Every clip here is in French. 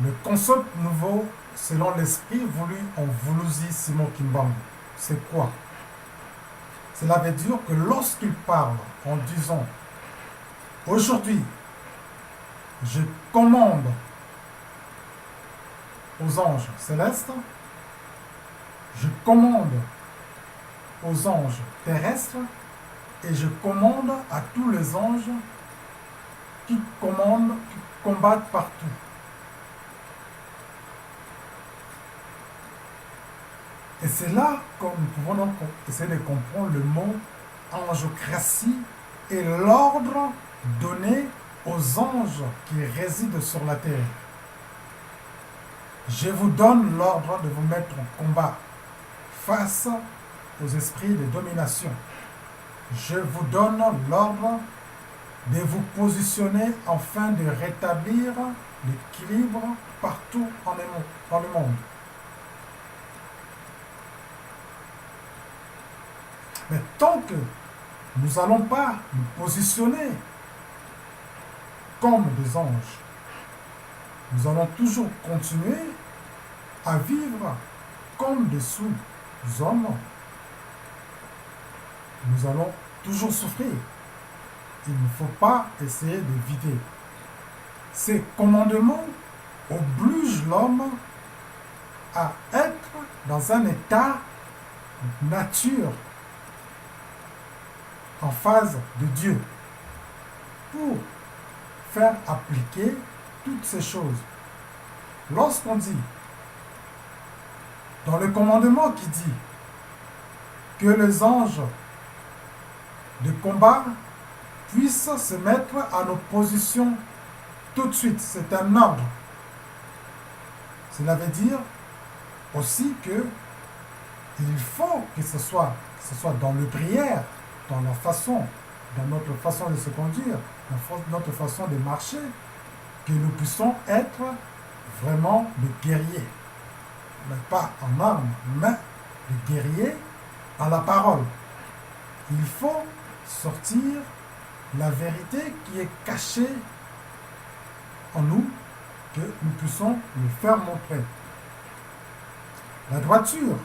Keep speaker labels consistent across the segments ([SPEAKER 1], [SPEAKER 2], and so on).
[SPEAKER 1] Le concept nouveau, selon l'esprit voulu en Vuluzi Simon Kimbangu, c'est quoi? Cela veut dire que lorsqu'il parle en disant aujourd'hui, je commande aux anges célestes, je commande aux anges terrestres et je commande à tous les anges qui combattent partout. Et c'est là que nous pouvons donc essayer de comprendre le mot angiocratie et l'ordre donné aux anges qui résident sur la terre. Je vous donne l'ordre de vous mettre en combat face aux esprits de domination. Je vous donne l'ordre de vous positionner afin de rétablir l'équilibre partout dans le monde. Mais tant que nous n'allons pas nous positionner comme des anges, nous allons toujours continuer à vivre comme des sous-hommes. Nous allons toujours souffrir. Il ne faut pas essayer d'éviter. Ces commandements obligent l'homme à être dans un état nature en phase de Dieu pour faire appliquer toutes ces choses. Lorsqu'on dit, dans le commandement qui dit que les anges de combat puissent se mettre à nos positions tout de suite, c'est un ordre. Cela veut dire aussi que il faut que ce soit dans le prière, dans notre façon de se conduire, dans notre façon de marcher, que nous puissions être vraiment des guerriers. Mais pas en armes, mais des guerriers à la parole. Il faut sortir la vérité qui est cachée en nous, que nous puissions le faire montrer. La droiture,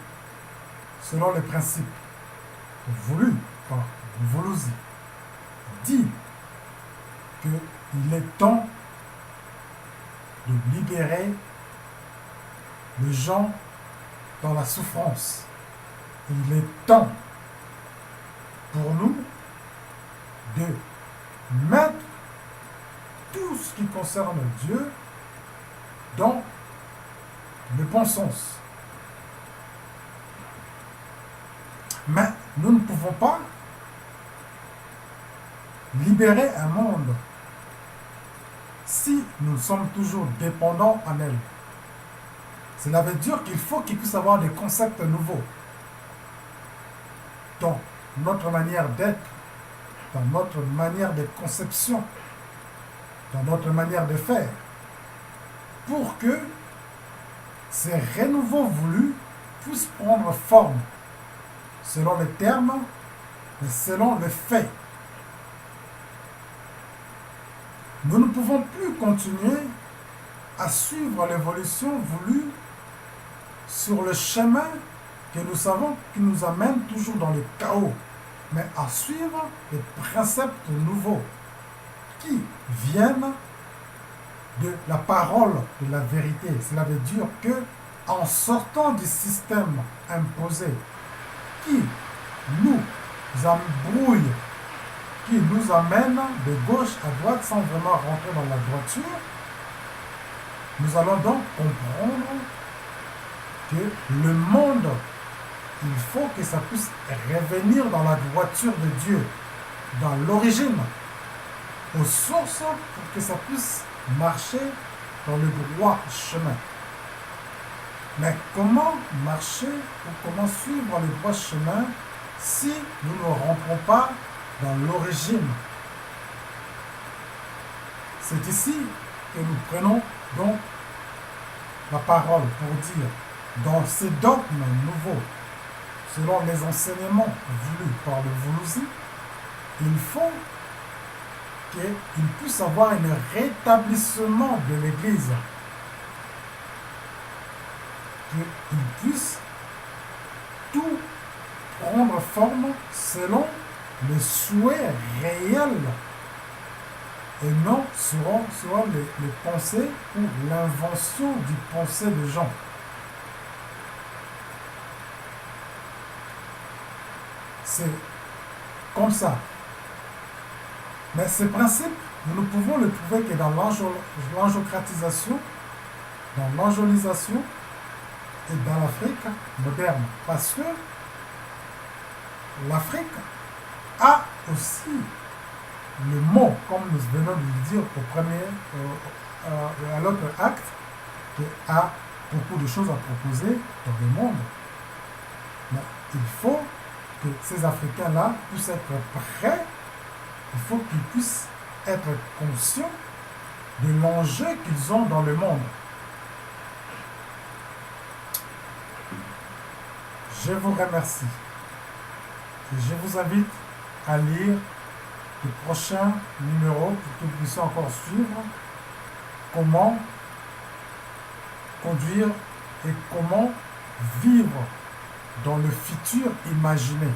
[SPEAKER 1] selon les principes voulus par Vuluzi, dit qu'il est temps de libérer les gens dans la souffrance. Il est temps pour nous de mettre tout ce qui concerne Dieu dans le bon sens. Mais nous ne pouvons pas libérer un monde si nous sommes toujours dépendants en elle. Cela veut dire qu'il faut qu'il puisse y avoir des concepts nouveaux dans notre manière d'être, dans notre manière de conception, dans notre manière de faire, pour que ces renouveaux voulus puissent prendre forme, selon les termes, mais selon les faits. Nous ne pouvons plus continuer à suivre l'évolution voulue sur le chemin que nous savons qui nous amène toujours dans le chaos, mais à suivre les préceptes nouveaux qui viennent de la parole de la vérité. Cela veut dire que en sortant du système imposé qui nous embrouille, qui nous amène de gauche à droite sans vraiment rentrer dans la droiture, nous allons donc comprendre que le monde, il faut que ça puisse revenir dans la droiture de Dieu, dans l'origine, aux sources, pour que ça puisse marcher dans le droit chemin. Mais comment marcher ou comment suivre le droit chemin si nous ne rentrons pas dans l'origine? C'est ici que nous prenons donc la parole pour dire, dans ces dogmes nouveaux, selon les enseignements voulus par le Vuluzi, il faut qu'il puisse avoir un rétablissement de l'Église. qu'ils puissent tout prendre forme selon les souhaits réels et non selon les pensées ou l'invention du pensée des gens. C'est comme ça. Mais ces principes, nous ne pouvons le trouver que dans l'angiocratisation, dans l'angélisation et dans l'Afrique moderne. Parce que l'Afrique a aussi le mot, comme nous venons de le dire à l'autre acte, qui a beaucoup de choses à proposer dans le monde. Mais il faut que ces Africains-là puissent être prêts, il faut qu'ils puissent être conscients de l'enjeu qu'ils ont dans le monde. Je vous remercie. Et je vous invite à lire le prochain numéro pour que vous puissiez encore suivre comment conduire et comment vivre dans le futur imaginé.